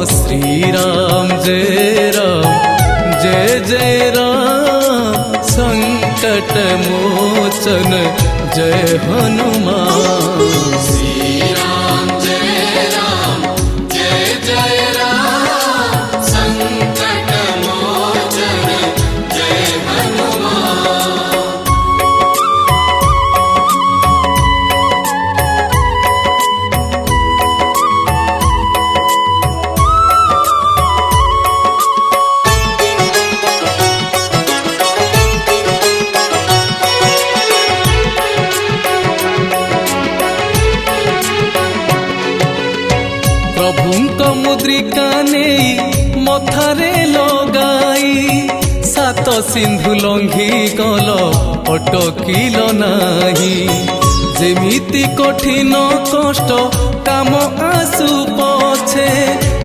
श्रीराम जय राम संकट मोचन जय हनुमान। श्रीराम जय राम संकट मोचन जय हनुमान। प्रभुंक मुद्रिका नहीं मथारे लगाई सात सिंधु लंघी गल अटकिल नाही। जेमिति कठिन कष्ट काम आसु पछे